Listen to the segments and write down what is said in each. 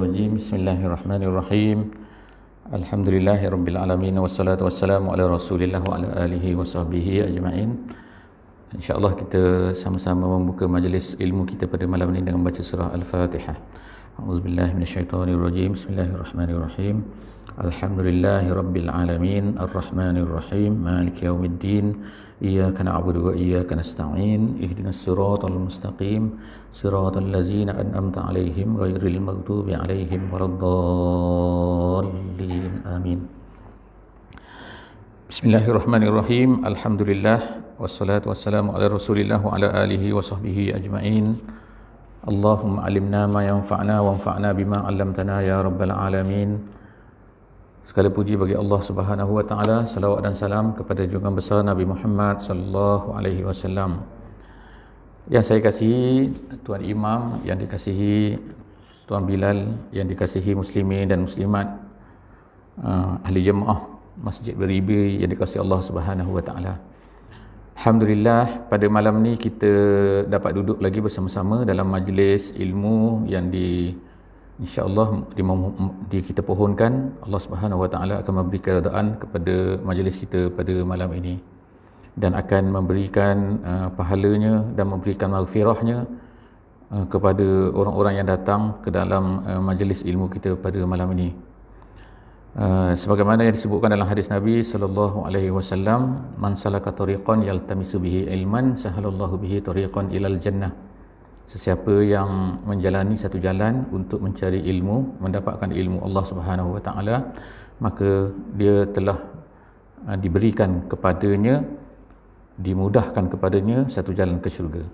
Rajim. Bismillahirrahmanirrahim. Alhamdulillahirabbil alamin wassalatu wassalamu ala Rasulillah wa ala alihi wa sahbihi ajma'in. Insya-Allah kita sama-sama membuka majlis ilmu kita pada malam ini dengan baca surah Al-Fatihah. A'udzubillahi minasyaitonirrajim. Bismillahirrahmanirrahim. Alhamdulillahirabbil alamin arrahmanirrahim maliki yaumiddin. Iyyaka na'budu wa iyyaka nasta'in. Ihdinas siratal mustaqim. Siratal ladzina an'amta 'alaihim ghairil maghdubi 'alaihim waladdallin. Amin. Bismillahirrahmanirrahim. Alhamdulillah wassalatu wassalamu ala Rasulillah wa ala alihi wa sahbihi ajma'in. Allahumma 'allimna ma yanfa'una wanfa'na bima 'allamtana ya rabbal alamin. Segala puji bagi Allah Subhanahu wa taala, salawat dan salam kepada junjungan besar Nabi Muhammad sallallahu alaihi wasallam. Yang saya kasihi Tuan Imam, yang dikasihi Tuan Bilal, yang dikasihi muslimin dan muslimat, ahli jemaah Masjid Beribi yang dikasihi Allah Subhanahu wa taala. Alhamdulillah, pada malam ni kita dapat duduk lagi bersama-sama dalam majlis ilmu yang InsyaAllah kita pohonkan Allah Subhanahu Wa Taala akan memberi keredaan kepada majlis kita pada malam ini dan akan memberikan pahalanya dan memberikan maghfirahnya kepada orang-orang yang datang ke dalam majlis ilmu kita pada malam ini. Sebagaimana yang disebutkan dalam hadis Nabi sallallahu alaihi wasallam, man salaka tariqan yaltamisu bihi ilman sahalallahu bihi tariqan ilal jannah. Sesiapa yang menjalani satu jalan untuk mencari ilmu, mendapatkan ilmu Allah Subhanahu Wa Taala, maka dia telah diberikan kepadanya, dimudahkan kepadanya satu jalan ke syurga.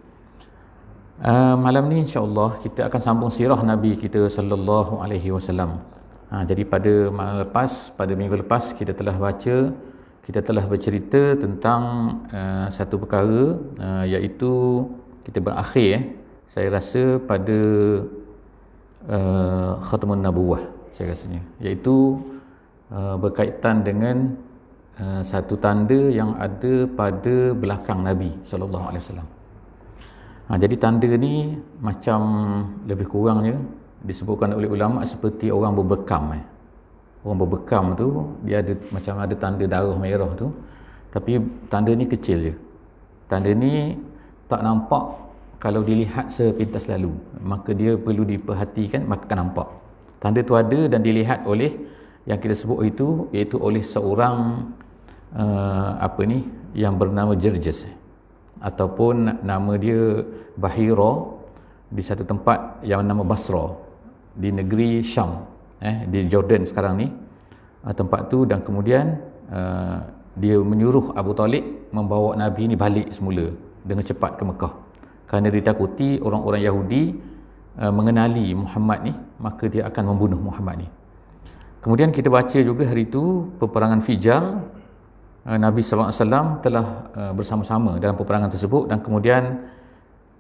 Malam ni insya-Allah kita akan sambung sirah Nabi kita sallallahu alaihi wasallam. Jadi pada malam lepas, pada minggu lepas kita telah baca, kita telah bercerita tentang satu perkara, iaitu kita berakhir saya rasa pada Khatamun Nabuwah, saya rasanya, iaitu berkaitan dengan satu tanda yang ada pada belakang Nabi sallallahu alaihi wasallam. Jadi tanda ni macam lebih kurangnya disebutkan oleh ulama seperti orang berbekam. Orang berbekam tu dia ada macam ada tanda darah merah tu, tapi tanda ni kecil je. Tanda ni tak nampak kalau dilihat sepintas lalu, maka dia perlu diperhatikan, maka akan nampak. Tanda tu ada dan dilihat oleh yang kita sebut itu, iaitu oleh seorang yang bernama Jerjes, ataupun nama dia Bahira, di satu tempat yang nama Basra di negeri Syam, di Jordan sekarang ni, tempat tu. Dan kemudian dia menyuruh Abu Talib membawa Nabi ni balik semula dengan cepat ke Mekah, kerana ditakuti orang-orang Yahudi mengenali Muhammad ni, maka dia akan membunuh Muhammad ni. Kemudian kita baca juga hari itu peperangan Fijar, Nabi sallallahu alaihi wasallam telah bersama-sama dalam peperangan tersebut, dan kemudian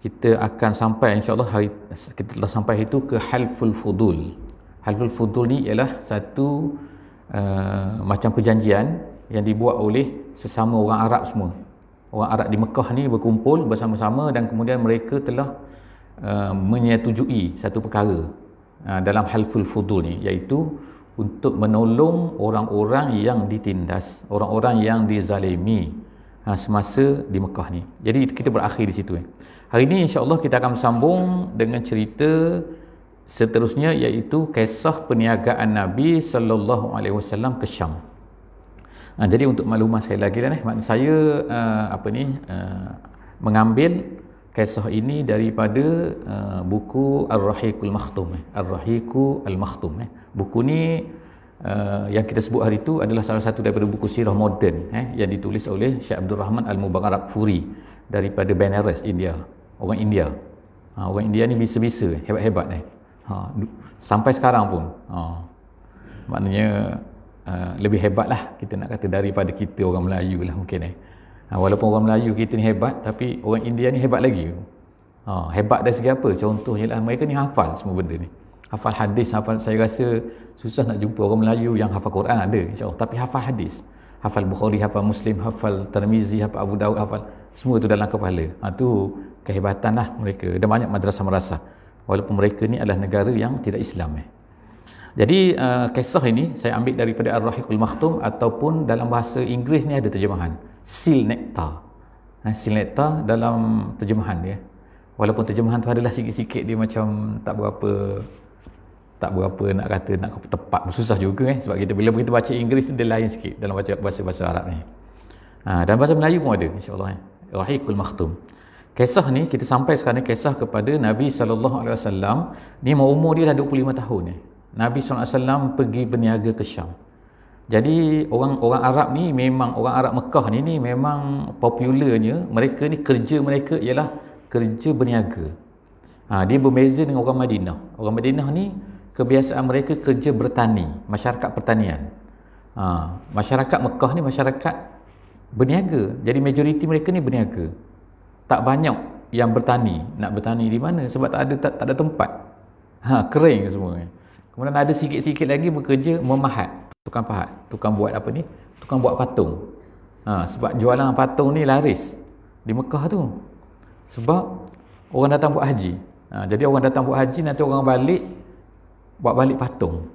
kita akan sampai insya-Allah kita telah sampai itu ke Halful Fudul. Halful Fudul ni ialah satu macam perjanjian yang dibuat oleh sesama orang Arab semua. Orang Arab di Mekah ni berkumpul bersama-sama dan kemudian mereka telah menyetujui satu perkara dalam Halful Fudul ni, iaitu untuk menolong orang-orang yang ditindas, orang-orang yang dizalimi semasa di Mekah ni. Jadi kita berakhir di situ. Hari ini insya-Allah kita akan sambung dengan cerita seterusnya, iaitu kisah perniagaan Nabi sallallahu alaihi wasallam ke Syam. Jadi untuk makluman saya lagi saya mengambil kisah ini daripada buku Ar-Rahiqul Makhtum. Ar-Rahiqul Makhtum. Buku ni yang kita sebut hari itu adalah salah satu daripada buku sirah moden yang ditulis oleh Syekh Abdul Rahman Al-Mubarak Furi daripada Benares, India. Orang India. Orang India ni bisa-bisa, hebat-hebat sampai sekarang pun. Maknanya lebih hebat lah kita nak kata daripada kita orang Melayu lah mungkin. Walaupun orang Melayu kita ni hebat, tapi orang India ni hebat lagi. Hebat dari segi apa? Contohnya lah, mereka ni hafal semua benda ni. Hafal hadis, saya rasa susah nak jumpa orang Melayu yang hafal Quran, ada insya-Allah, tapi hafal hadis. Hafal Bukhari, hafal Muslim, hafal Tirmizi, hafal Abu Daud, hafal semua tu dalam kepala. Tu kehebatan lah mereka. Dan banyak madrasah-madrasah. Walaupun mereka ni adalah negara yang tidak Islam. Jadi kisah ini saya ambil daripada Ar-Rahiqul Makhtum, ataupun dalam bahasa Inggeris ni ada terjemahan Seal Nectar. Seal Nectar dalam terjemahan dia. Walaupun terjemahan tu adalah sikit-sikit dia macam tak berapa nak kata nak tepat, susah juga sebab kita bila kita baca Inggeris dia lain sikit dalam bahasa Arab ni. Dan bahasa Melayu pun ada insya-Allah. Rahiqul Makhtum. Kisah ni kita sampai sekarang kisah kepada Nabi SAW. Ni umur dia dah 25 tahun ni. Nabi SAW pergi berniaga ke Syam. Jadi orang Arab ni memang, orang Arab Mekah ni memang popularnya, mereka ni kerja mereka ialah kerja berniaga. Dia berbeza dengan orang Madinah. Orang Madinah ni kebiasaan mereka kerja bertani, masyarakat pertanian. Masyarakat Mekah ni masyarakat berniaga. Jadi majoriti mereka ni berniaga. Tak banyak yang bertani. Nak bertani di mana? Sebab tak ada tempat. Kering semua. Kemudian ada sikit-sikit lagi bekerja memahat, tukang pahat, tukang buat apa ni? Tukang buat patung. Sebab jualan patung ni laris di Mekah tu. Sebab orang datang buat haji. Jadi orang datang buat haji, nanti orang buat balik patung.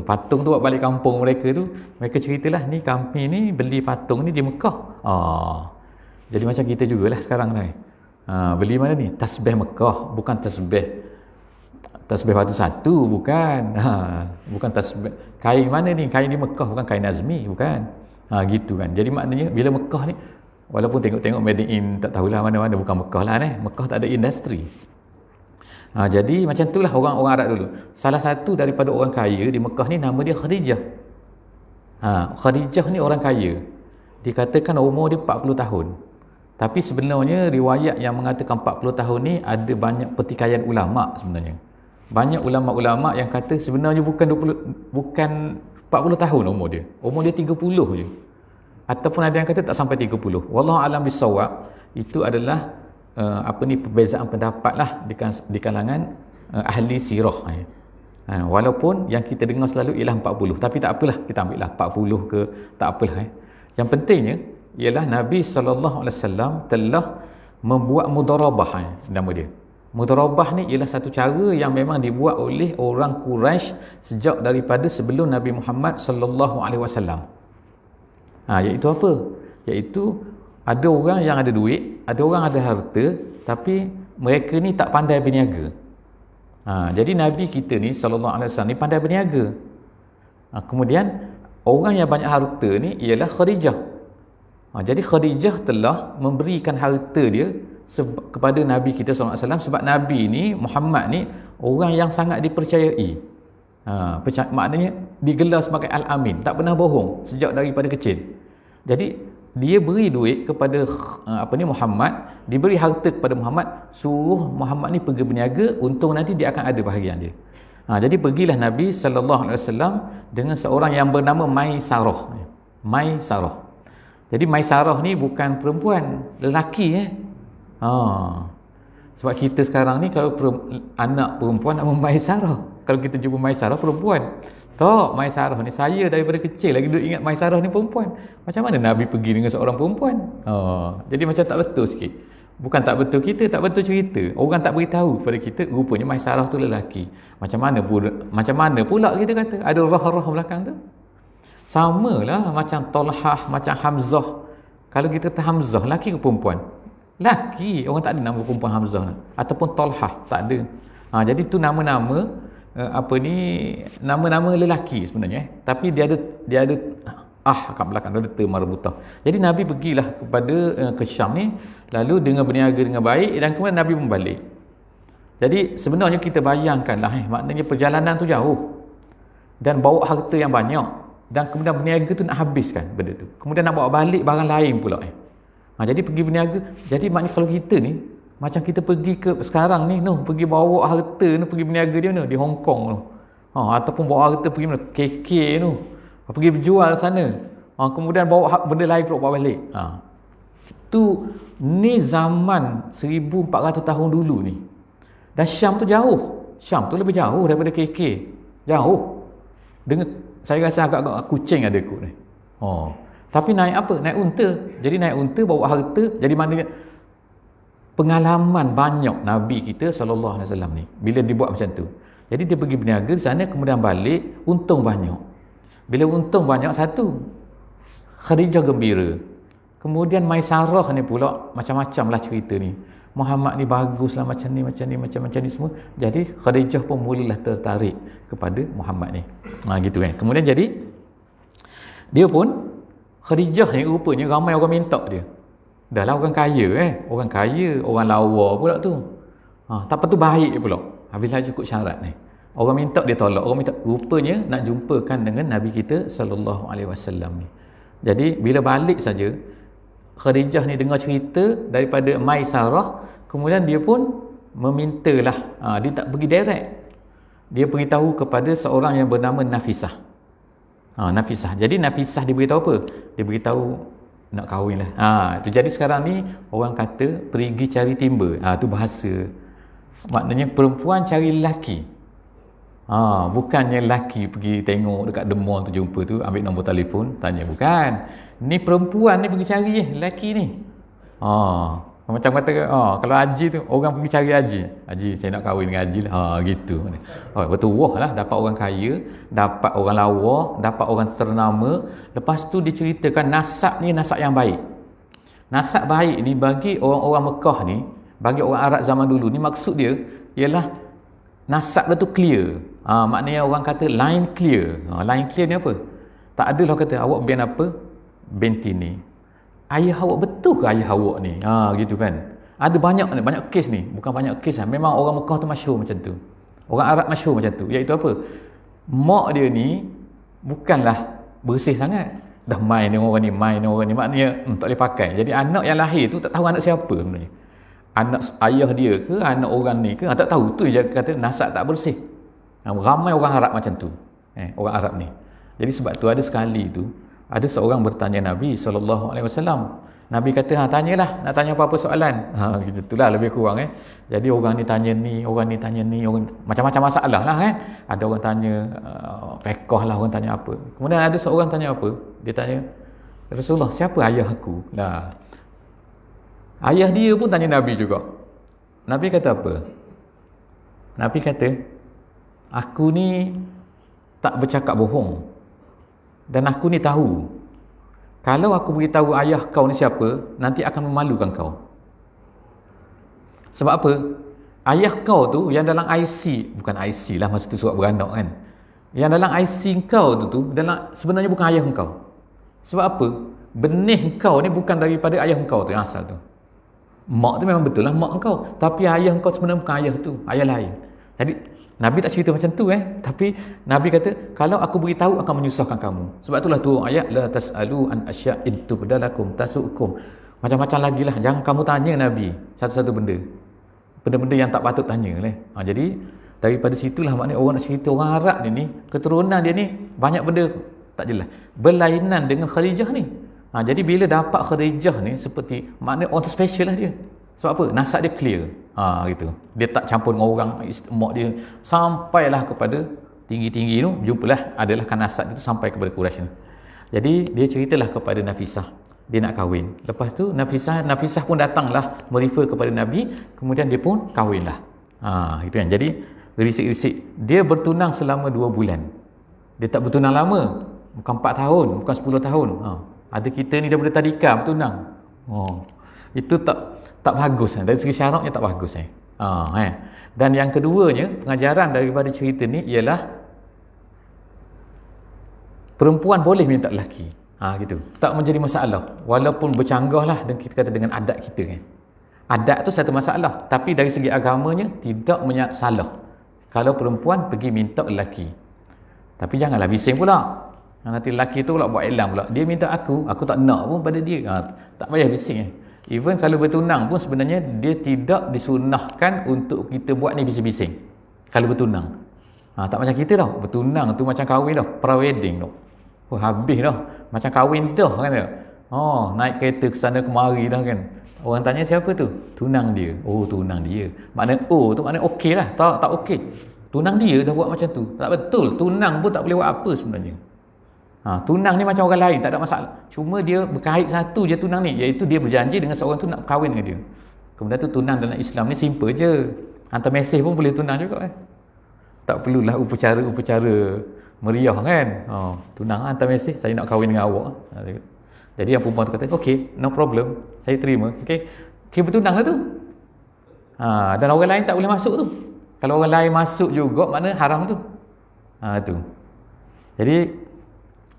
Patung tu buat balik kampung mereka tu. Mereka ceritalah, ni kami ni beli patung ni di Mekah. Jadi macam kita jugalah sekarang ni. Beli mana ni? Tasbih Mekah, bukan tasbih batu satu, bukan. Bukan tasbih. Kain mana ni? Kain di Mekah, bukan kain Azmi, bukan. Gitu kan. Jadi maknanya bila Mekah ni, walaupun tengok-tengok made in, tak tahulah mana-mana, bukan Mekah lah ni. Mekah tak ada industri. Jadi macam itulah orang-orang Arab dulu. Salah satu daripada orang kaya di Mekah ni nama dia Khadijah. Khadijah ni orang kaya. Dikatakan umur dia 40 tahun. Tapi sebenarnya riwayat yang mengatakan 40 tahun ni ada banyak pertikaian ulama sebenarnya. Banyak ulama-ulama yang kata sebenarnya bukan 40 tahun umur dia. Umur dia 30 je. Ataupun ada yang kata tak sampai 30. Wallahu alam bisawab. Itu adalah perbezaan pendapat lah di kalangan ahli sirah. Walaupun yang kita dengar selalu ialah 40. Tapi tak apalah, kita ambil lah 40 ke, tak apalah. Yang pentingnya ialah Nabi SAW telah membuat mudarabah, nama dia. Mudarabah ni ialah satu cara yang memang dibuat oleh orang Quraisy sejak daripada sebelum Nabi Muhammad SAW. Iaitu apa? Iaitu ada orang yang ada duit, ada orang ada harta, tapi mereka ni tak pandai berniaga. Jadi Nabi kita ni SAW ni pandai berniaga. Kemudian orang yang banyak harta ni ialah Khadijah. Jadi Khadijah telah memberikan harta dia kepada Nabi kita SAW, sebab Nabi ni, Muhammad ni orang yang sangat dipercayai. Maknanya digelar sebagai Al-Amin, tak pernah bohong sejak daripada kecil. Jadi dia beri duit kepada Muhammad, diberi harta kepada Muhammad, suruh Muhammad ni pergi berniaga, untung nanti dia akan ada bahagian dia. Jadi pergilah Nabi SAW dengan seorang yang bernama Maisarah. Jadi Maisarah ni bukan perempuan, lelaki. Sebab kita sekarang ni kalau anak perempuan nama Maisarah, kalau kita jumpa Maisarah perempuan. Tak, Maisarah ni saya daripada kecil lagi duk ingat Maisarah ni perempuan. Macam mana Nabi pergi dengan seorang perempuan? Jadi macam tak betul sikit. Bukan tak betul kita, tak betul cerita. Orang tak beritahu kepada kita, rupanya Maisarah tu lelaki. Macam mana pula kita kata ada roh-roh belakang tu? Samalah macam Talhah, macam Hamzah. Kalau kita kata Hamzah, lelaki ke perempuan? Lelaki. Orang tak ada nama perempuan Hamzah ataupun Talhah, tak ada. Jadi tu nama-nama nama-nama lelaki sebenarnya, tapi dia ada kat belakang, ada term marbutah. Jadi Nabi pergilah ke Syam ni, lalu dengan berniaga dengan baik, dan kemudian Nabi membalik. Jadi sebenarnya kita bayangkanlah, maknanya perjalanan tu jauh dan bawa harta yang banyak, dan kemudian berniaga tu nak habiskan benda tu, kemudian nak bawa balik barang lain pula. Jadi pergi berniaga. Jadi maknanya kalau kita ni macam kita pergi ke sekarang ni, pergi bawa harta pergi berniaga dia di Hong Kong ataupun bawa harta pergi mana, KK pergi berjual sana, kemudian bawa benda lain pula bawa balik. Ni zaman 1400 tahun dulu ni. Dan Syam tu jauh. Syam tu lebih jauh daripada KK. Jauh. Saya rasa agak-agak kucing ada ikut ni. Tapi naik apa? Naik unta. Jadi naik unta bawa harta. Jadi maknanya pengalaman banyak Nabi kita SAW ni bila dibuat macam tu. Jadi dia pergi berniaga di sana, kemudian balik, untung banyak. Bila untung banyak, satu, Khadijah gembira. Kemudian Maisarah ni pula, macam-macam lah cerita ni. Muhammad ni baguslah macam ni semua. Jadi Khadijah pun mulalah tertarik kepada Muhammad ni. Gitu kan. Kemudian jadi dia pun, Khadijah ni rupanya ramai orang minta dia. Dah lah orang kaya orang kaya, orang lawa pula tu. Tak patut baik pula. Habislah cukup syarat ni. Orang minta dia tolak, orang minta rupanya nak jumpakan dengan Nabi kita sallallahu alaihi wasallam ni. Jadi bila balik saja Khadijah ni dengar cerita daripada Maisarah, kemudian dia pun memintalah, dia tak pergi direct. Dia beritahu kepada seorang yang bernama Nafisah. Nafisah. Jadi Nafisah dia beritahu apa? Dia beritahu nak kahwin lah. Itu jadi sekarang ni orang kata pergi cari timba. Tu bahasa. Maknanya perempuan cari lelaki. Bukannya lelaki pergi tengok dekat demon tu, jumpa tu, ambil nombor telefon, tanya. Bukan. Ni perempuan ni pergi cari lelaki ni. Macam kata kalau haji tu, orang pergi cari haji. Haji, saya nak kahwin dengan haji lah. Gitu. Betul lah, dapat orang kaya, dapat orang lawa, dapat orang ternama. Lepas tu diceritakan nasab ni nasab yang baik. Nasab baik ni bagi orang-orang Mekah ni, bagi orang Arab zaman dulu ni, maksud dia ialah nasab dia tu clear. Maknanya orang kata line clear. Line clear ni apa? Tak adalah kata awak bin apa? Binti ni. Ayah awak betul ke ayah awak ni? Gitu kan. Ada banyak kes ni. Bukan banyak kes lah. Memang orang Mekah tu masyhur macam tu. Orang Arab masyhur macam tu. Iaitu apa? Mak dia ni bukanlah bersih sangat. Dah main dengan orang ni. Maknanya tak boleh pakai. Jadi anak yang lahir tu tak tahu anak siapa sebenarnya. Anak ayah dia ke, anak orang ni ke, tak tahu. Tu dia kata nasab tak bersih. Ramai orang Arab macam tu. Orang Arab ni. Jadi sebab tu ada sekali tu, ada seorang bertanya Nabi SAW. Nabi kata, tanyalah, nak tanya apa-apa soalan. Itulah lebih kurang. Jadi orang ni tanya ni, orang ni tanya ni, macam-macam masalah lah Ada orang tanya fiqh lah, orang tanya apa. Kemudian ada seorang tanya apa? Dia tanya, Rasulullah, siapa ayah aku? Ayah dia pun tanya Nabi juga. Nabi kata apa? Nabi kata, aku ni tak bercakap bohong. Dan aku ni tahu, kalau aku beritahu ayah kau ni siapa, nanti akan memalukan kau. Sebab apa? Ayah kau tu yang dalam IC, bukan IC lah masa tu surat beranak kan. Yang dalam IC kau tu sebenarnya bukan ayah kau. Sebab apa? Benih kau ni bukan daripada ayah kau tu yang asal tu. Mak tu memang betul lah mak kau, tapi ayah kau sebenarnya bukan ayah tu, ayah lain. Jadi Nabi tak cerita macam tu tapi Nabi kata kalau aku beritahu akan menyusahkan kamu. Sebab itulah tu ayat la tasalu an asya'in tubdalakum tasukum. Macam-macam lagi lah, jangan kamu tanya Nabi satu-satu benda-benda yang tak patut tanya jadi daripada situlah maknanya orang nak cerita orang Arab ni keturunan dia ni banyak benda tak jelas, berlainan dengan Khadijah ni. Jadi bila dapat Khadijah ni seperti maknanya orang special lah dia. Sebab apa? Nasab dia clear. Gitu. Dia tak campur dengan orang, mak dia sampailah kepada tinggi-tinggi tu, jumpalah adalah kan nasab dia tu sampai kepada Quraisy. Jadi dia ceritalah kepada Nafisah, dia nak kahwin. Lepas tu Nafisah pun datanglah merefer kepada Nabi, kemudian dia pun kahwinlah. Gitu kan. Jadi risik-risik dia bertunang selama 2 bulan. Dia tak bertunang lama, bukan 4 tahun, bukan 10 tahun. Ada kita ni daripada tadika bertunang. Itu tak bagus. Dari segi syaratnya tak bagus. Dan yang keduanya, pengajaran daripada cerita ni ialah perempuan boleh minta lelaki. Gitu. Tak menjadi masalah. Walaupun bercanggah lah dan kita kata dengan adat kita Adat tu satu masalah, tapi dari segi agamanya tidak salah kalau perempuan pergi minta lelaki. Tapi janganlah bising pula. Nanti lelaki tu pula buat elam pula. Dia minta aku tak nak pun pada dia. Tak payah bising. Even kalau bertunang pun sebenarnya dia tidak disunahkan untuk kita buat ni bising-bising. Kalau bertunang. Tak macam kita dah. Bertunang tu macam kahwin dah. Pra-wedding dah. Habis dah. Macam kahwin dah kan. Naik kereta ke sana kemari dah kan. Orang tanya siapa tu? Tunang dia. Tunang dia. Maknanya tu maknanya okey lah. Tak okey. Tunang dia dah buat macam tu. Tak betul. Tunang pun tak boleh buat apa sebenarnya. Tunang ni macam orang lain, tak ada masalah. Cuma dia berkait satu je tunang ni, iaitu dia berjanji dengan seorang tu nak kahwin dengan dia. Kemudian tu tunang dalam Islam ni simple je. Hantar mesej pun boleh tunang juga Tak perlulah upacara meriah kan. Tunang hantar mesej, saya nak kahwin dengan awak. Jadi yang perempuan tu kata, okey, no problem, saya terima. Okey, bertunang lah tu. Dan orang lain tak boleh masuk tu. Kalau orang lain masuk juga, makna haram tu. Tu. Jadi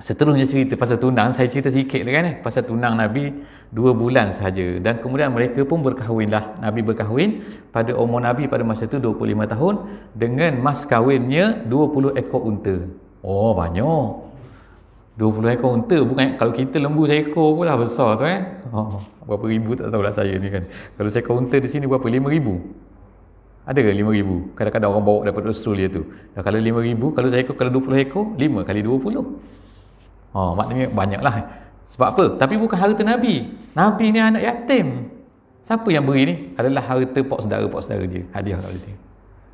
seterusnya cerita pasal tunang, saya cerita sikit lah kan, pasal tunang Nabi 2 bulan sahaja, dan kemudian mereka pun berkahwin lah. Nabi berkahwin pada umur Nabi pada masa tu 25 tahun dengan mas kahwinnya 20 ekor unta. Banyak. 20 ekor unta, bukan kalau kita lembu seekor pula besar tu kan. Berapa ribu tak tahulah saya ni kan. Kalau seekor unta di sini berapa? 5,000. Ada ke 5,000? Kadang-kadang orang bawa daripada Australia tu. Kalau 5,000, kalau seekor, kalau 20 ekor, 5 kali 20. Maknanya banyak lah. Sebab apa? Tapi bukan harta Nabi. Nabi ni anak yatim. Siapa yang beri ni? Adalah harta pak saudara dia. Hadiah kat dia.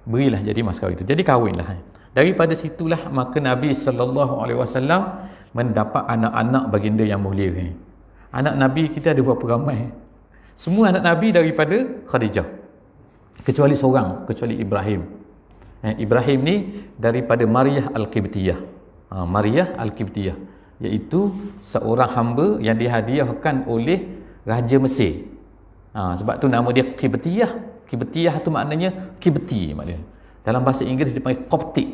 Berilah jadi mas kahwin itu. Jadi kahwinlah. Daripada situlah maka Nabi SAW mendapat anak-anak baginda yang mulia. Anak Nabi kita ada berapa ramai? Semua anak Nabi daripada Khadijah. Kecuali seorang, kecuali Ibrahim. Ibrahim ni daripada Maryah Al-Qibtiyah. Maryah Al-Qibtiyah, iaitu seorang hamba yang dihadiahkan oleh Raja Mesir. Sebab tu nama dia Qibtiyah. Qibtiyah tu maknanya Qibti maknanya. Dalam bahasa Inggeris dipanggil Koptik.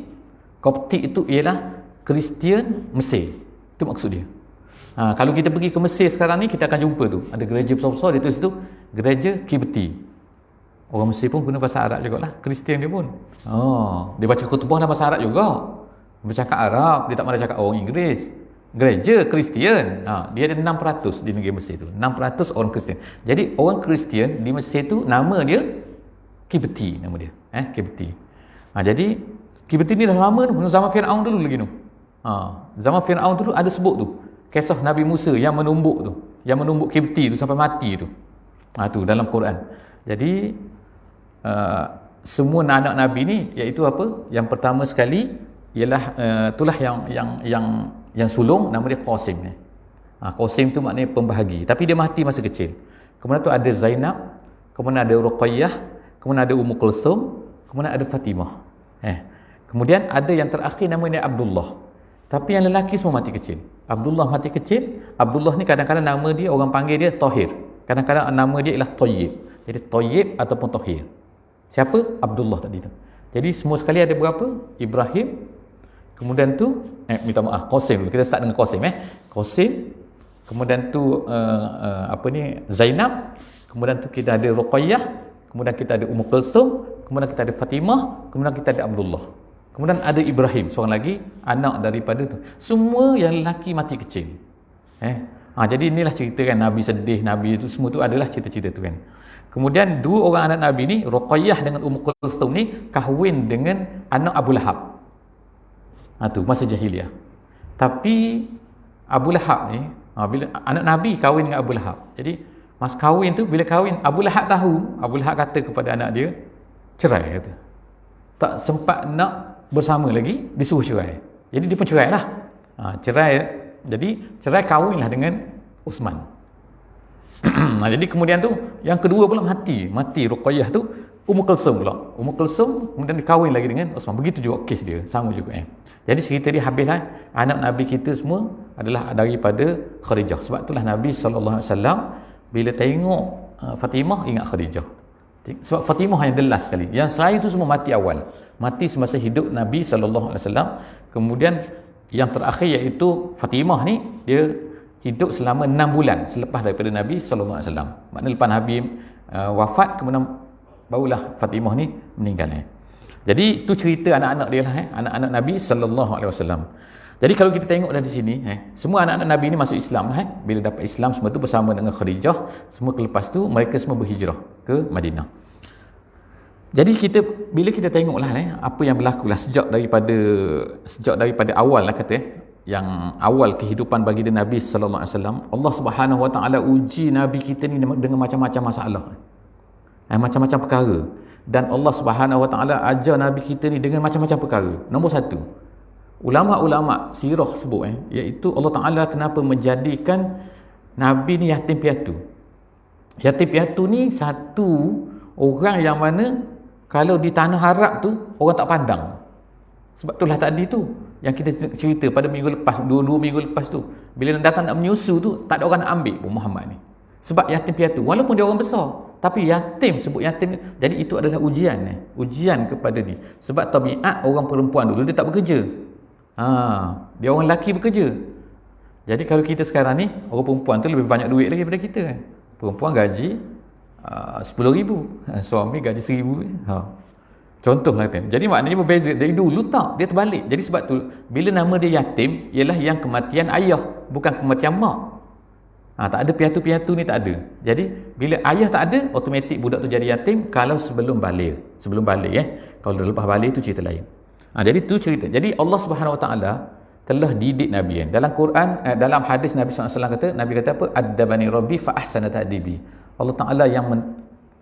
Koptik itu ialah Kristian Mesir. Itu maksud dia. Kalau kita pergi ke Mesir sekarang ni, kita akan jumpa tu. Ada gereja besar-besar, dia tulis tu gereja Qibti. Orang Mesir pun guna bahasa Arab juga lah. Kristian dia pun. Dia baca khutbah dalam bahasa Arab juga. Dia bercakap Arab, dia tak malah cakap orang Inggeris. Gereja Kristian. Dia ada 6% di negeri Mesir tu. 6% orang Kristian. Jadi orang Kristian di Mesir tu nama dia Qibti, nama dia. Qibti. Jadi Qibti ni dah lama tu. Zaman Fir'aun dulu lagi tu. Zaman Fir'aun dulu ada sebut tu. Kisah Nabi Musa yang menumbuk tu. Yang menumbuk Qibti tu sampai mati tu. Tu dalam Quran. Jadi semua anak Nabi ni, iaitu apa? Yang pertama sekali ialah itulah yang sulung, nama dia Qasim ni. Qasim tu maknanya pembahagi, tapi dia mati masa kecil. Kemudian tu ada Zainab, kemudian ada Ruqayyah, kemudian ada Ummu Kulsum, kemudian ada Fatimah. Kemudian ada yang terakhir namanya Abdullah. Tapi yang lelaki semua mati kecil. Abdullah mati kecil. Abdullah ni kadang-kadang nama dia orang panggil dia Tahir. Kadang-kadang nama dia ialah Tayyib. Jadi Tayyib ataupun Tahir. Siapa? Abdullah tadi tu. Jadi semua sekali ada berapa? Ibrahim. Kemudian tu minta maaf, Qasim. Kita start dengan Qasim. Qasim. Kemudian tu Zainab. Kemudian tu kita ada Ruqayyah. Kemudian kita ada Ummu Kulsum. Kemudian kita ada Fatimah. Kemudian kita ada Abdullah. Kemudian ada Ibrahim, seorang lagi anak daripada tu. Semua yang lelaki mati kecil. Jadi inilah cerita kan, Nabi sedih, Nabi itu semua tu adalah cerita-cerita tu kan. Kemudian dua orang anak Nabi ni, Ruqayyah dengan Ummu Kulsum ni kahwin dengan anak Abu Lahab. Tu masa jahiliah. Tapi Abu Lahab ni, bila anak Nabi kahwin dengan Abu Lahab. Jadi masa kahwin tu, bila kahwin Abu Lahab tahu, Abu Lahab kata kepada anak dia, cerai kata. Tak sempat nak bersama lagi, disuruh cerai. Jadi dia pun cerai lah. Cerai kahwinlah dengan Uthman. Jadi kemudian tu yang kedua pula mati Ruqayyah tu, Ummu Kulsum pula. Ummu Kulsum kemudian dikahwin lagi dengan Uthman. Begitu juga kes dia, sama juga. Jadi cerita dia habislah. Anak Nabi kita semua adalah daripada Khadijah. Sebab itulah Nabi SAW bila tengok Fatimah ingat Khadijah. Sebab Fatimah yang the last sekali. Yang selain itu semua mati awal. Mati semasa hidup Nabi SAW. Kemudian yang terakhir iaitu Fatimah ni, dia hidup selama 6 bulan selepas daripada Nabi SAW. Maknanya lepas Nabi wafat, kemudian barulah Fatimah ni meninggal. Jadi itu cerita anak-anak dia lah, anak-anak Nabi SAW. Jadi kalau kita tengok dari sini, semua anak-anak Nabi ni masuk Islam lah. Bila dapat Islam semua tu bersama dengan Khadijah, semua lepas tu mereka semua berhijrah ke Madinah. Jadi bila kita tengoklah apa yang berlaku lah sejak daripada awal lah kata, yang awal kehidupan baginda Nabi sallallahu alaihi wasallam, Allah Subhanahu wa taala uji Nabi kita ni dengan macam-macam masalah. Macam-macam perkara. Dan Allah Subhanahu wa taala ajar Nabi kita ni dengan macam-macam perkara. Nombor satu, ulama-ulama sirah sebut iaitu Allah Taala kenapa menjadikan Nabi ni yatim piatu. Yatim piatu ni satu orang yang mana kalau di tanah Arab tu orang tak pandang. Sebab itulah tadi tu yang kita cerita pada minggu lepas, dua minggu lepas tu, bila datang nak menyusu tu, tak ada orang nak ambil pun Muhammad ni. Sebab yatim piatu, walaupun dia orang besar, tapi yatim, sebut yatim. Jadi itu adalah ujian, ujian kepada dia. Sebab tabiat orang perempuan dulu dia tak bekerja. Dia orang lelaki bekerja. Jadi kalau kita sekarang ni, orang perempuan tu lebih banyak duit lagi daripada kita kan. Perempuan gaji 10,000, suami gaji 1,000. Contoh lah kan. Jadi maknanya berbeza. Dari dulu tak, dia terbalik. Jadi sebab tu bila nama dia yatim ialah yang kematian ayah, bukan kematian mak. Tak ada piatu-piatu ni, tak ada. Jadi bila ayah tak ada, automatik budak tu jadi yatim kalau sebelum balik. Sebelum balik Kalau dah lepas balik tu cerita lain. Jadi tu cerita. Jadi Allah Subhanahu Wa Taala telah didik Nabi dalam Quran, dalam hadis Nabi SAW kata, Nabi kata apa? Addabani Rabbi fa ahsana ta'dibi. Allah Taala yang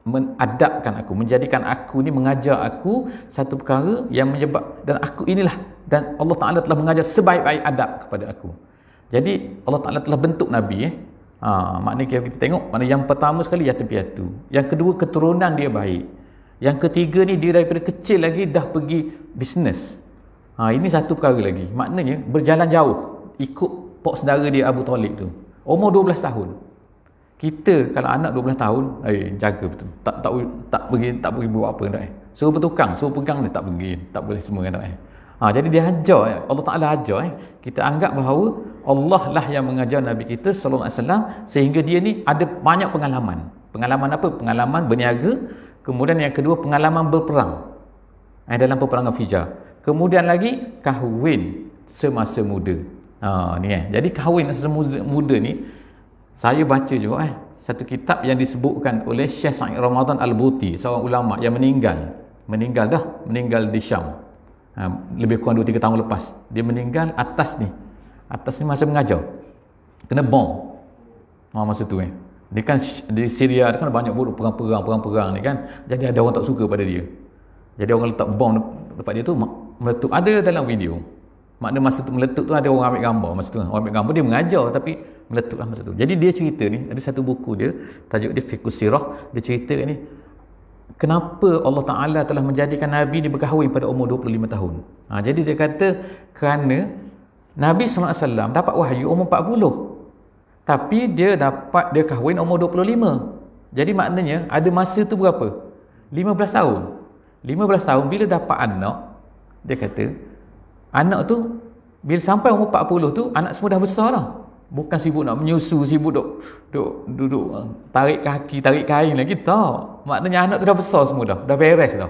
menadabkan aku, menjadikan aku ni, mengajar aku satu perkara yang menyebab, dan aku inilah, dan Allah Taala telah mengajar sebaik-baik adab kepada aku. Jadi Allah Taala telah bentuk Nabi maknanya kita tengok, maknanya yang pertama sekali yatim piatu, yang kedua keturunan dia baik, yang ketiga ni dia daripada kecil lagi dah pergi bisnes. Ini satu perkara lagi, maknanya berjalan jauh ikut pok saudara dia Abu Talib tu, umur 12 tahun. Kita kalau anak 12 tahun, jaga betul. Tak pergi buat apa dah. Suruh bertukang, suruh pegang dia tak pergi, tak boleh semua kan dah. Jadi dia ajar, Allah Taala ajar kita anggap bahawa Allah lah yang mengajar Nabi kita sallallahu alaihi wasallam, sehingga dia ni ada banyak pengalaman. Pengalaman apa? Pengalaman berniaga, kemudian yang kedua pengalaman berperang. Dalam peperangan Fijar. Kemudian lagi kahwin semasa muda. Jadi kahwin semasa muda ni, saya baca juga satu kitab yang disebutkan oleh Syekh Sa'id Ramadan Al-Buti, seorang ulama yang meninggal di Syam. Lebih kurang 2-3 tahun lepas. Dia meninggal atas ni masa mengajar. Kena bom. Masa tu Dia kan di Syria, dia kan banyak perang-perang ni kan. Jadi ada orang tak suka pada dia. Jadi orang letak bom dekat dia tu, meletup. Ada dalam video. Makna masa tu meletup tu ada orang ambil gambar masa tu. Orang ambil gambar, dia mengajar tapi meletup lah masa tu. Jadi dia cerita ni, ada satu buku dia, tajuk dia Fiqhus Sirah. Dia cerita ni, kenapa Allah Ta'ala telah menjadikan Nabi ni berkahwin pada umur 25 tahun. Jadi dia kata kerana Nabi SAW dapat wahyu umur 40, tapi dia kahwin umur 25. Jadi maknanya ada masa tu berapa? 15 tahun. 15 tahun bila dapat anak, dia kata anak tu bila sampai umur 40 tu anak semua dah besar dah. Bukan sibuk nak menyusu, sibuk duduk tarik kaki, tarik kain lagi, tak. Maknanya anak tu dah besar semua dah beres dah.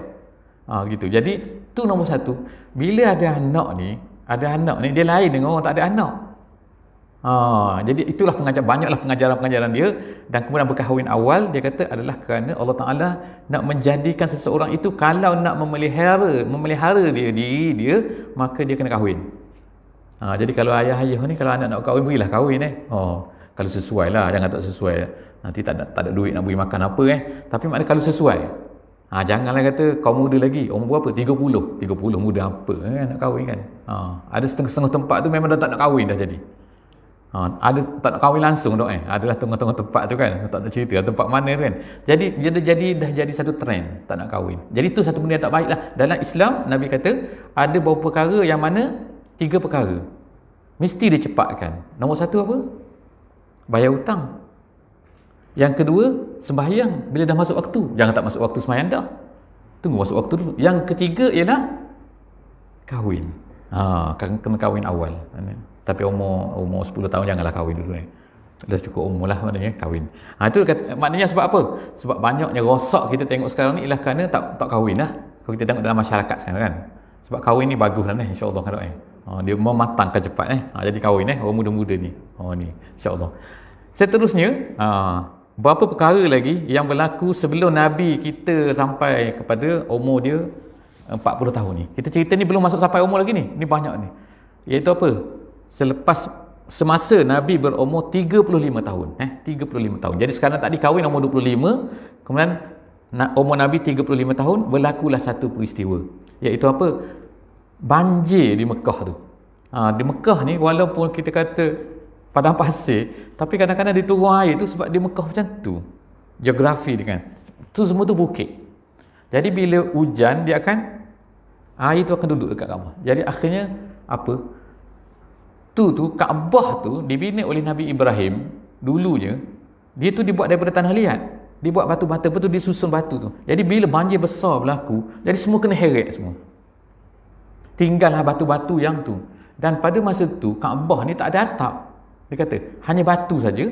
Gitu. Jadi tu nombor satu. Bila ada anak ni dia lain dengan orang tak ada anak. Jadi itulah banyaklah pengajaran-pengajaran dia. Dan kemudian berkahwin awal, dia kata adalah kerana Allah Ta'ala nak menjadikan seseorang itu, kalau nak memelihara dia, maka dia kena kahwin. Jadi kalau ayah-ayah ni, kalau anak nak kahwin, berilah kahwin kalau sesuai lah, jangan tak sesuai nanti tak ada duit nak beri makan apa tapi maknanya kalau sesuai. Janganlah kata kau muda lagi, umur berapa? 30 muda apa nak kahwin kan. Ada setengah-setengah tempat tu memang dah tak nak kahwin dah jadi. Ada tak nak kahwin langsung dok adalah tengah-tengah tempat tu kan, tak nak cerita tempat mana tu kan. Jadi dah jadi satu trend tak nak kahwin. Jadi tu satu benda yang tak baik lah. Dalam Islam Nabi kata ada beberapa perkara yang mana 3 perkara mesti dicepatkan. Nombor 1 apa? Bayar hutang. Yang kedua, sembahyang bila dah masuk waktu. Jangan tak masuk waktu sembahyang dah. Tunggu masuk waktu dulu. Yang ketiga ialah kahwin. Kena kahwin awal. Tapi umur 10 tahun janganlah kahwin dulu Dah cukup umur lah maknanya kahwin. Itu maknanya sebab apa? Sebab banyaknya rosak kita tengok sekarang ni ialah kerana tak kahwin lah. Kalau kita tengok dalam masyarakat sekarang kan. Sebab kahwin ni bagus lah insya-Allah kan dia mematangkan cepat jadi kahwin orang muda-muda ni. Ni insya-Allah. Seterusnya berapa perkara lagi yang berlaku sebelum Nabi kita sampai kepada umur dia 40 tahun ni. Kita cerita ni belum masuk sampai umur lagi ni. Ni banyak ni. Iaitu apa? Semasa Nabi berumur 35 tahun. 35 tahun. Jadi sekarang tadi kahwin umur 25, kemudian umur Nabi 35 tahun, berlakulah satu peristiwa. Iaitu apa? Banjir di Mekah tu. Di Mekah ni walaupun kita kata padang pasir, tapi kadang-kadang dia turun air tu sebab di Mekah macam tu. Geografi dia kan. Tu semua tu bukit. Jadi bila hujan dia akan Air tu akan duduk dekat Kaabah. Jadi akhirnya apa? Tu Kaabah tu dibina oleh Nabi Ibrahim dulunya. Dia tu dibuat daripada tanah liat. Dibuat batu-batu, betul disusun batu tu. Jadi bila banjir besar berlaku, jadi semua kena heret semua. Tinggallah batu-batu yang tu. Dan pada masa tu Kaabah ni tak ada atap. Dia kata hanya batu saja.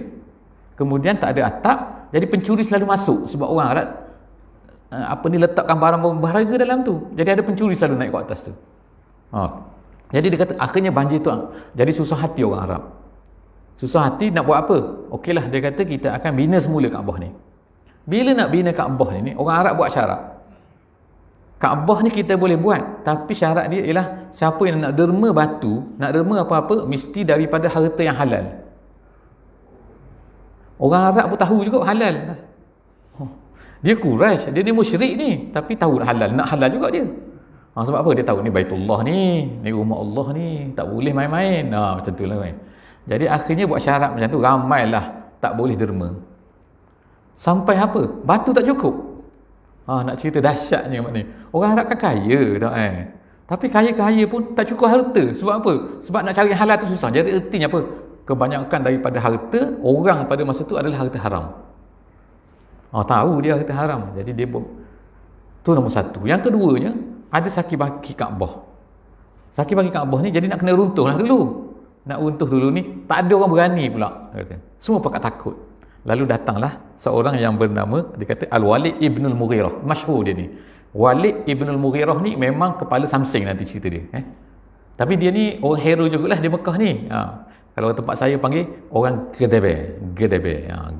Kemudian tak ada atap. Jadi pencuri selalu masuk sebab orang Arab letakkan barang berharga dalam tu. Jadi ada pencuri selalu naik ke atas tu. Jadi dia kata akhirnya banjir tu jadi susah hati orang Arab. Susah hati nak buat apa? Okeylah, dia kata kita akan bina semula Kaabah ni. Bila nak bina Kaabah ni, orang Arab buat syarat. Kaabah ni kita boleh buat, tapi syarat dia ialah siapa yang nak derma batu, nak derma apa-apa, mesti daripada harta yang halal. Orang Arab pun tahu juga halal. Dia Quraisy, dia musyrik ni, tapi tahu nak halal juga dia. Sebab apa? Dia tahu ni Baitullah ni rumah Allah ni, tak boleh main-main. Macam tu lah kan. Jadi akhirnya buat syarat macam tu, ramailah tak boleh derma. Sampai apa? Batu tak cukup. Nak cerita dahsyatnya maknanya. Orang Arab kan kaya tak Tapi kaya-kaya pun tak cukup harta. Sebab apa? Sebab nak cari halal tu susah. Jadi ertinya apa? Kebanyakan daripada harta orang pada masa tu adalah harta haram. Tahu dia harta haram. Jadi dia tu nombor satu. Yang keduanya, ada saki baki Kaabah. Saki baki Kaabah ni jadi nak kena runtuh lah dulu. Nak runtuh dulu ni, tak ada orang berani pula. Semua pakat takut. Lalu datanglah seorang yang bernama, dia kata Al-Walid Ibn Al-Mughirah. Masyhur dia ni. Walid Ibn Al-Mughirah ni memang kepala samsing nanti cerita dia. Tapi dia ni orang hero jugalah di Mekah ni. Kalau tempat saya panggil orang Gedebe.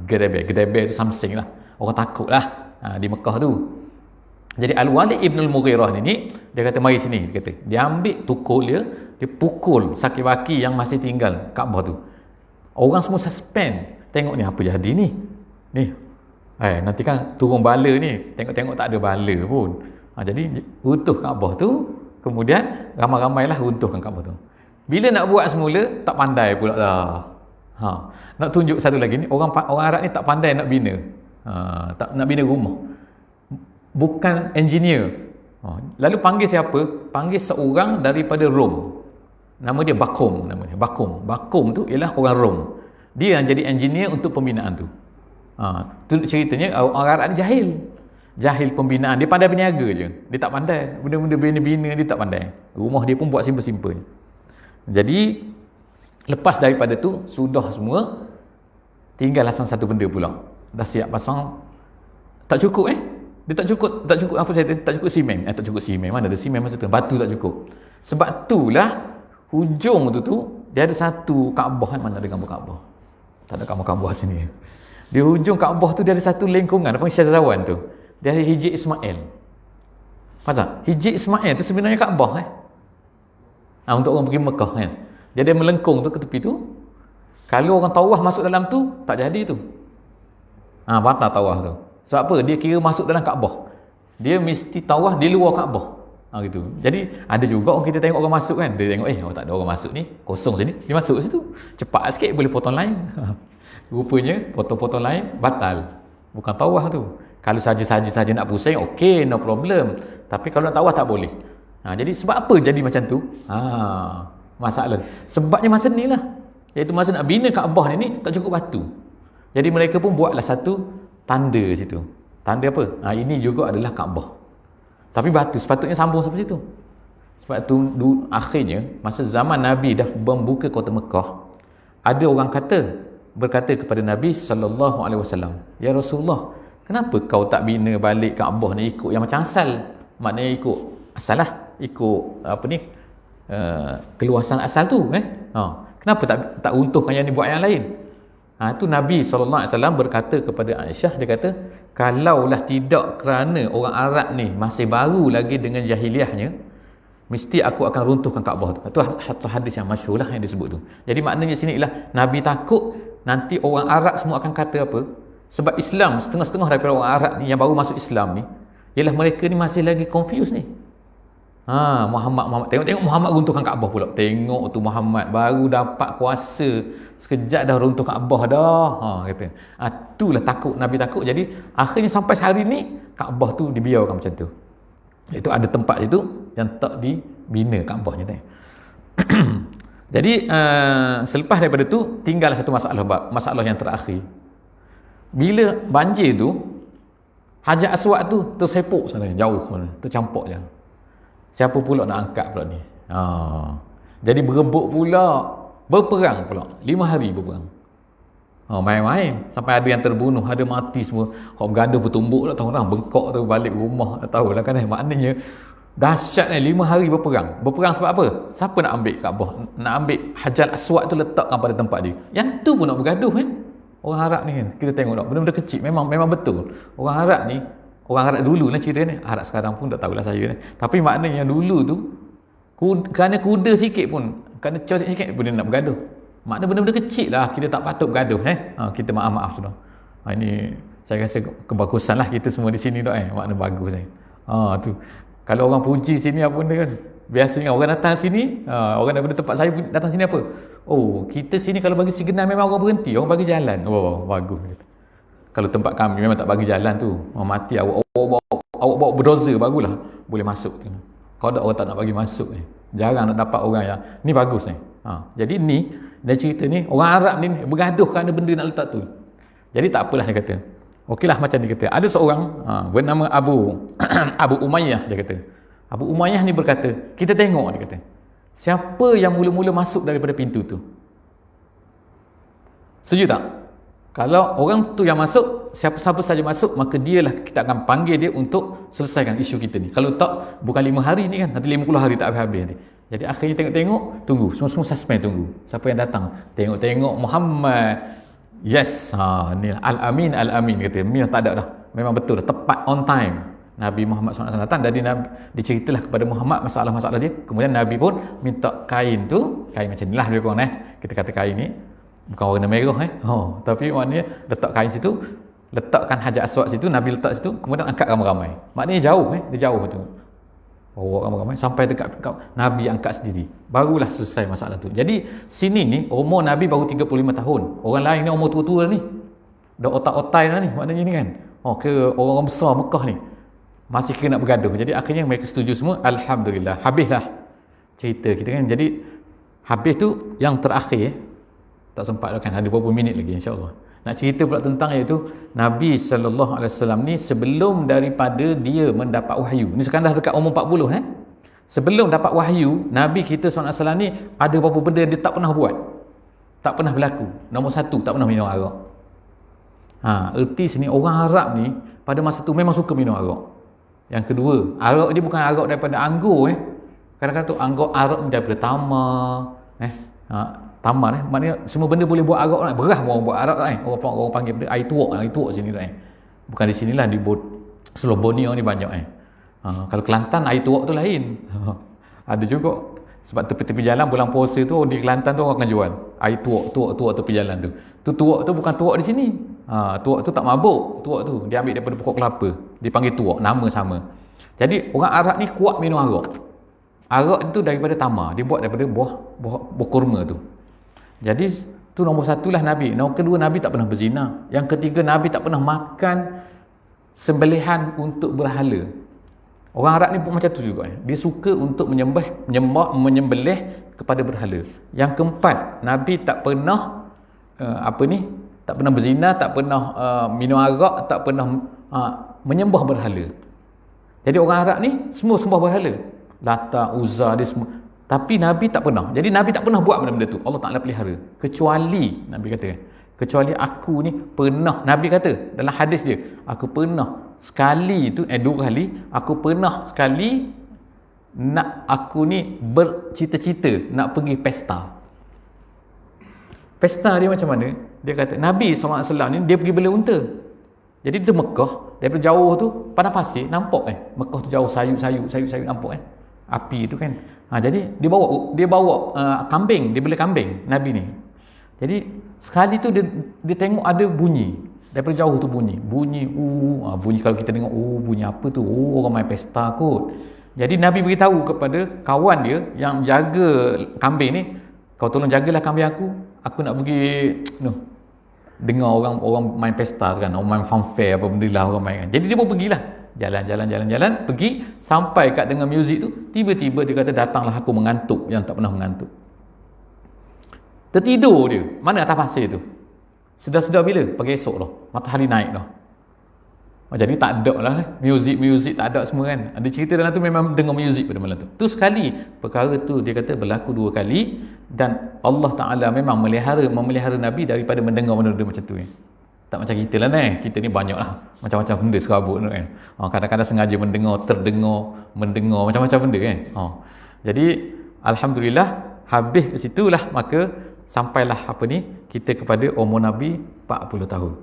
Gedebe tu samsing lah. Orang takut lah di Mekah tu. Jadi Al-Walid Ibn Al-Mughirah ni, dia kata mari sini. Dia kata, dia ambil tukul dia pukul saki-baki yang masih tinggal Kaabah tu. Orang semua suspend. Tengok ni apa jadi ni. Nanti kan turun bala ni. Tengok-tengok tak ada bala pun. Jadi runtuh Kaabah tu. Kemudian ramai-ramailah runtuhkan Kaabah tu. Bila nak buat semula, tak pandai pula dah. Nak tunjuk satu lagi ni, orang Arab ni tak pandai nak bina. Tak nak bina rumah. Bukan engineer. Lalu panggil siapa? Panggil seorang daripada Rom. Nama dia Bakum namanya. Bakum tu ialah orang Rom. Dia yang jadi engineer untuk pembinaan tu. Tu ceritanya orang Arab ni jahil pembinaan. Dia pandai berniaga je. Dia tak pandai benda-benda bina-bina, dia tak pandai. Rumah dia pun buat simple-simple. Jadi lepas daripada tu sudah semua, tinggal satu benda pula. Dah siap pasang, tak cukup dia tak cukup apa saya tak cukup simen. Tak cukup simen. Mana ada simen masa tu? Batu tak cukup. Sebab itulah hujung tu dia ada satu Kaabah. Mana ada gambar Kaabah? Tak ada Kaabah sini. Di hujung Kaabah tu dia ada satu lengkungan, apa Syazrawan tu. Dia ada Hijr Ismail. Faham? Hijr Ismail tu sebenarnya Kaabah untuk orang pergi Mekah kan. Dia ada melengkung tu ke tepi tu. Kalau orang tawaf masuk dalam tu, tak jadi tu. Batal tawaf tu. Sebab apa? Dia kira masuk dalam Kaabah. Dia mesti tawaf di luar Kaabah. Gitu. Jadi ada juga orang kita tengok orang masuk kan. Dia tengok tak ada orang masuk ni, kosong sini. Dia masuk situ. Cepat sikit boleh potong lain. Rupanya potong-potong lain batal. Bukan tawaf tu. Kalau saja nak pusing, okey, no problem. Tapi kalau nak tawaf tak boleh. Jadi sebab apa jadi macam tu? Masalah. Sebabnya masa ni lah. Iaitu masa nak bina Kaabah ni tak cukup batu. Jadi mereka pun buatlah satu tanda situ. Tanda apa? Ini juga adalah Kaabah. Tapi batu sepatutnya sambung sampai situ. Sebab tu akhirnya masa zaman Nabi dah membuka kota Mekah, ada orang berkata kepada Nabi SAW, "Ya Rasulullah, kenapa kau tak bina balik Kaabah ni ikut yang macam asal?" Maknanya ikut asal lah, ikut keluasan asal tu kenapa tak runtuhkan yang dibuat yang lain? Itu Nabi SAW berkata kepada Aisyah, dia kata, kalaulah tidak kerana orang Arab ni masih baru lagi dengan jahiliahnya, mesti aku akan runtuhkan Kaabah tu. Itu satu hadis yang masyhur lah yang disebut tu. Jadi maknanya sini ialah Nabi takut nanti orang Arab semua akan kata apa? Sebab Islam, setengah-setengah daripada orang Arab ni yang baru masuk Islam ni, ialah mereka ni masih lagi confused ni. Muhammad tengok Muhammad runtuhkan Kaabah pula. Tengok tu Muhammad baru dapat kuasa sekejap dah runtuh Kaabah dah. Kata. Itulah takut, Nabi takut. Jadi akhirnya sampai hari ni Kaabah tu dibiarkan macam tu. Itu ada tempat situ yang tak dibina Kaabahnya tadi. Jadi selepas daripada tu tinggal satu masalah yang terakhir. Bila banjir tu, Hajar Aswad tu tersepuk sana, jauh sana, tercampur je. Siapa pula nak angkat pula ni? Jadi berebut pula, berperang pula. 5 hari berperang. Main-main. Sampai ada yang terbunuh, ada mati semua. Hak bergaduh bertumbuk lah, tahu orang bengkok tu balik rumah, dah tahu lah kan. Maknanya dahsyat ni 5 hari berperang. Berperang sebab apa? Siapa nak ambil Kaabah? Nak ambil Hajar Aswad tu letakkan pada tempat dia. Yang tu pun nak bergaduh kan. Orang Arab ni kan, kita tengok tak, benda-benda kecil memang betul. Orang Arab ni, orang Arab dulu lah cerita ni. Arab sekarang pun tak tahulah saya ni. Tapi maknanya yang dulu tu, kerana kuda sikit pun, kerana coret sikit pun dia nak bergaduh. Maknanya benda-benda kecil lah, kita tak patut bergaduh. Kita maaf-maaf sudah. Ini saya rasa kebagusan lah kita semua di sini tu. Maknanya bagus ni. Tu. Kalau orang puji sini apa benda kan, biasanya orang datang sini, orang daripada tempat saya datang sini apa? Oh, kita sini kalau bagi signal memang orang berhenti, orang bagi jalan. Oh, bagus. Kalau tempat kami memang tak bagi jalan tu. Mati awak bawa berdoza, baguslah boleh masuk. Kalau orang tak nak bagi masuk ni, jarang nak dapat orang yang ni bagus ni. Jadi ni dia cerita ni orang Arab ni bergaduh kerana benda nak letak tu. Jadi tak apalah dia kata. Okeylah macam dia kata. Ada seorang bernama Abu Abu Umayyah dia kata. Abu Umayyah ni berkata, kita tengok dia kata. Siapa yang mula-mula masuk daripada pintu tu? Setuju tak? Kalau orang tu yang masuk, siapa-siapa saja masuk, maka dialah kita akan panggil dia untuk selesaikan isu kita ni. Kalau tak, bukan 5 hari ni kan, nanti 50 hari tak habis-habis nanti. Jadi akhirnya tengok-tengok, tunggu. Semua suspend tunggu. Siapa yang datang? Tengok-tengok Muhammad. Yes, ni Al-Amin, Al-Amin kata. Memang tak ada dah. Memang betul, tepat on time. Nabi Muhammad SAW datang, jadi Nabi diceritalah kepada Muhammad masalah-masalah dia. Kemudian Nabi pun minta kain tu, kain macam ni lah dia kawan kita kata kain ni bukan warna merah tapi maknanya letak kain situ, letakkan Hajar Aswad situ, Nabi letak situ, kemudian angkat ramai-ramai. Maknanya jauh dia jauh tu. Bawa ramai-ramai sampai dekat Nabi angkat sendiri. Barulah selesai masalah tu. Jadi sini ni umur Nabi baru 35 tahun. Orang lain ni umur tua-tua ni. Dah otak-otai dah ni maknanya ni kan. Ke orang besar Mekah ni masih kena nak bergaduh. Jadi akhirnya mereka setuju semua. Alhamdulillah. Habislah cerita kita kan. Jadi habis tu yang terakhir tak sempat kan, ada beberapa minit lagi insya-Allah. Nak cerita pula tentang iaitu Nabi SAW ni sebelum daripada dia mendapat wahyu. Ni sekarang dah dekat umur 40 Sebelum dapat wahyu, Nabi kita SAW ni ada beberapa benda dia tak pernah buat. Tak pernah berlaku. Nombor 1, tak pernah minum arak. Erti sini orang Arab ni pada masa tu memang suka minum arak. Yang kedua, arak dia bukan arak daripada anggur Kadang-kadang tu anggur arak ni daripada tamar tamar maknanya semua benda boleh buat arak beras pun orang buat arak orang panggil benda air tuak sini bukan di sinilah di seluruh Borneo ni banyak kalau Kelantan air tuak tu lain ada juga sebab tepi-tepi jalan bulan puasa tu di Kelantan tu orang akan jual air tuak tepi jalan tu tuak tu bukan tuak di sini tuak tu tak mabuk, tuak tu dia ambil daripada pokok kelapa, dipanggil tuak, nama sama. Jadi orang Arab ni kuat minum arak itu daripada tamar, dia buat daripada buah kurma tu. Jadi tu nombor 1 lah Nabi. Nombor kedua, Nabi tak pernah berzina. Yang ketiga, Nabi tak pernah makan sembelihan untuk berhala. Orang Arab ni pun macam tu juga dia suka untuk menyembelih kepada berhala. Yang keempat, Nabi tak pernah tak pernah berzina, tak pernah minum arak, tak pernah menyembah berhala. Jadi orang Arab ni semua sembah berhala, Lata, Uzza, dia semua. Tapi Nabi tak pernah. Jadi Nabi tak pernah buat benda-benda tu. Allah Ta'ala pelihara. Kecuali Nabi kata, kecuali aku ni pernah, Nabi kata dalam hadis dia, aku pernah sekali tu 2 kali, aku pernah sekali aku ni bercita-cita nak pergi pesta. Pesta dia macam mana? Dia kata Nabi SAW ni dia pergi bela unta. Jadi di Mekah, daripada jauh tu padang pasir nampak Mekah tu jauh sayup nampak api tu kan. Jadi dia bawa kambing, dia bela kambing Nabi ni. Jadi sekali tu dia tengok ada bunyi daripada jauh tu bunyi bunyi kalau kita tengok bunyi apa tu, orang main pesta kot. Jadi Nabi beritahu kepada kawan dia yang jaga kambing ni, kau tolong jagalah kambing aku nak pergi dengar orang main pesta kan, orang main fanfare apa benda lah orang main kan. Jadi dia pun pergilah jalan, pergi sampai kat dengan muzik tu, tiba-tiba dia kata, datanglah aku mengantuk yang tak pernah mengantuk. Tertidur dia, mana atas pasir tu. Sedar-sedar bila? Pagi esok dah, matahari naik dah. Jadi tak ada lah, muzik tak ada semua kan. Ada cerita dalam tu memang dengar muzik pada malam tu. Tu sekali, perkara tu dia kata berlaku 2 kali, dan Allah Ta'ala memang memelihara Nabi daripada mendengar benda-benda macam tu kan. Tak macam kita lah ni, kita ni banyak lah macam-macam benda serabut tu kan. Kadang-kadang sengaja mendengar macam-macam benda kan. Jadi Alhamdulillah, habis ke situlah, maka sampailah kita kepada umur Nabi 40 tahun.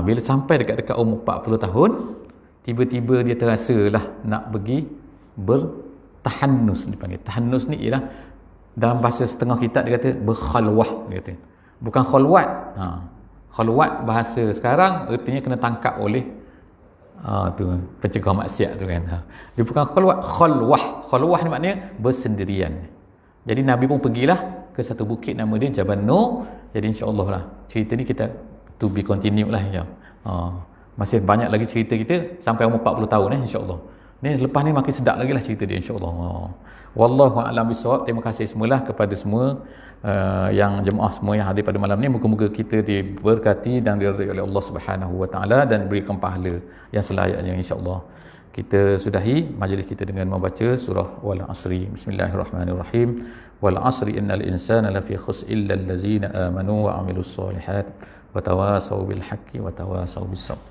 Bila sampai dekat-dekat umur 40 tahun, tiba-tiba dia terasalah nak pergi bertahannus, dipanggil. Tahannus ni ialah dalam bahasa setengah kitab dia kata berkhalwah, dia kata. Bukan khalwat. Khalwat bahasa sekarang artinya kena tangkap oleh tu pencegah maksiat tu kan. Dia bukan khalwat, khalwah ni maknanya bersendirian. Jadi Nabi pun pergilah ke satu bukit, nama dia Jabal Nur. Jadi insya-Allah lah cerita ni kita to be continue lah ya. Masih banyak lagi cerita kita sampai umur 40 tahun insya-Allah. Ni lepas ni makin sedap lagi lah cerita dia insya-Allah. Wallahu a'lam bishawab. Terima kasih semualah kepada semua yang jemaah semua yang hadir pada malam ni. Moga-moga kita diberkati dan diridai oleh Allah Subhanahu wa taala dan berikan pahala yang selayaknya insya-Allah. Kita sudahi majlis kita dengan membaca surah Wal Asri. Bismillahirrahmanirrahim. Wal asri innal insana lafi khusr illa allazina amanu wa amilus solihat wa tawasaw bil haqqi wa tawasaw bis sabr.